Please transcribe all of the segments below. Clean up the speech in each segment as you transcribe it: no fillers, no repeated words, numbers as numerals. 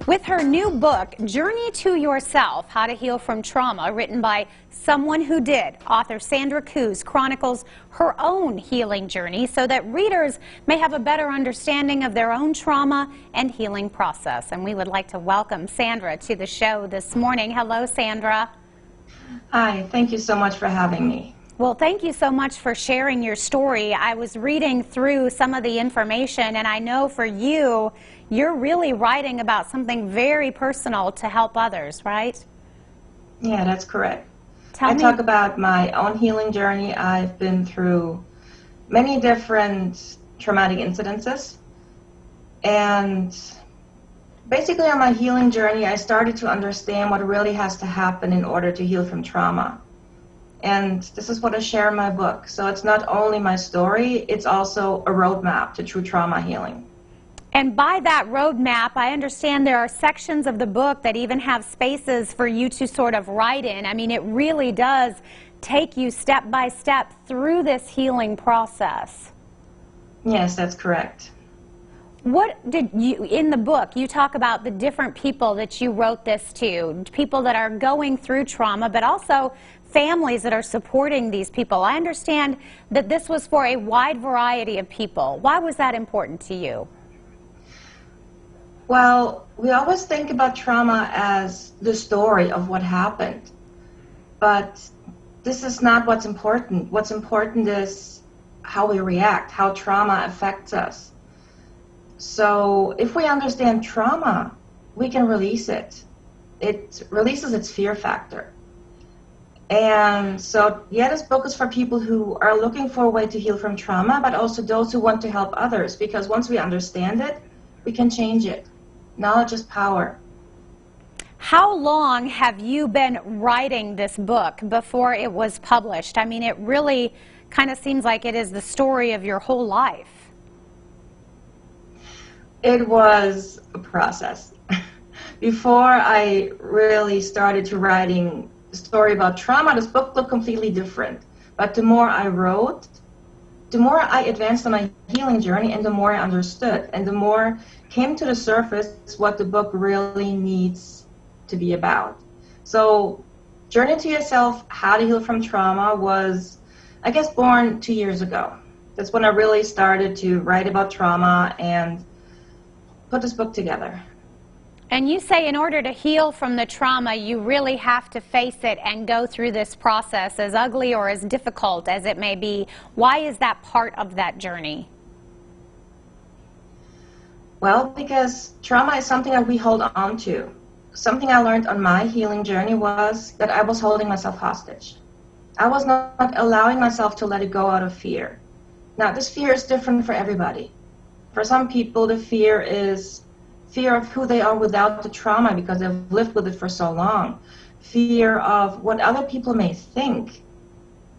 With her new book, Journey to Yourself, How to Heal from Trauma, written by someone who did, author Sandra Cooze chronicles her own healing journey so that readers may have a better understanding of their own trauma and healing process. And we would like to welcome Sandra to the show this morning. Hello, Sandra. Hi, thank you so much for having me. Well, thank you so much for sharing your story. I was reading through some of the information, and I know for you, you're really writing about something very personal to help others, right? Yeah, that's correct. I talk about my own healing journey. I've been through many different traumatic incidences, and basically on my healing journey, I started to understand what really has to happen in order to heal from trauma. And this is what I share in my book. So it's not only my story, it's also a roadmap to true trauma healing. And by that roadmap, I understand there are sections of the book that even have spaces for you to sort of write in. I mean, it really does take you step by step through this healing process. Yes, that's correct. What did you, in the book, you talk about the different people that you wrote this to, people that are going through trauma, but also families that are supporting these people. I understand that this was for a wide variety of people. Why was that important to you? Well, we always think about trauma as the story of what happened, but this is not what's important. What's important is how we react, how trauma affects us. So if we understand trauma, we can release it. It releases its fear factor. And so, yeah, this book is for people who are looking for a way to heal from trauma, but also those who want to help others, because once we understand it, we can change it. Knowledge is power. How long have you been writing this book before it was published? I mean, it really kind of seems like it is the story of your whole life. It was a process. Before I really started to writing a story about trauma, this book looked completely different. But the more I wrote, the more I advanced on my healing journey and the more I understood and the more came to the surface what the book really needs to be about. So Journey to Yourself, How to Heal from Trauma was, I guess, born 2 years ago. That's when I really started to write about trauma and put this book together. And you say in order to heal from the trauma, you really have to face it and go through this process, as ugly or as difficult as it may be. Why is that part of that journey? Well, because trauma is something that we hold on to. Something I learned on my healing journey was that I was holding myself hostage. I was not allowing myself to let it go out of fear. Now, this fear is different for everybody. For some people, the fear is fear of who they are without the trauma because they've lived with it for so long. Fear of what other people may think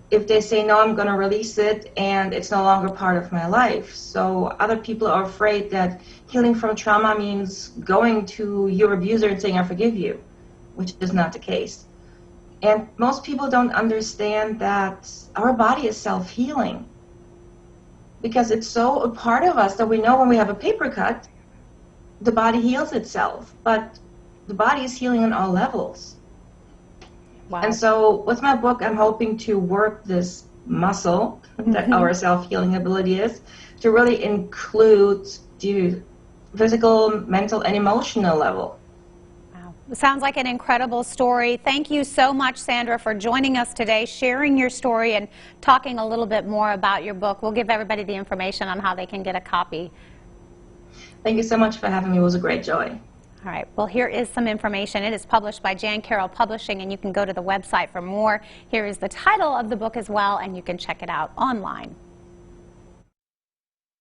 if they say, no, I'm going to release it and it's no longer part of my life. So other people are afraid that healing from trauma means going to your abuser and saying, I forgive you, which is not the case. And most people don't understand that our body is self-healing because it's so a part of us that we know when we have a paper cut, the body heals itself, but the body is healing on all levels. Wow. And so with my book, I'm hoping to work this muscle that our self-healing ability is to really include the physical, mental, and emotional level. Wow. It sounds like an incredible story. Thank you so much, Sandra, for joining us today, sharing your story, and talking a little bit more about your book. We'll give everybody the information on how they can get a copy. Thank you so much for having me. It was a great joy. All right, well, here is some information. It is published by Jan Carroll Publishing, and you can go to the website for more. Here is the title of the book as well, and you can check it out online.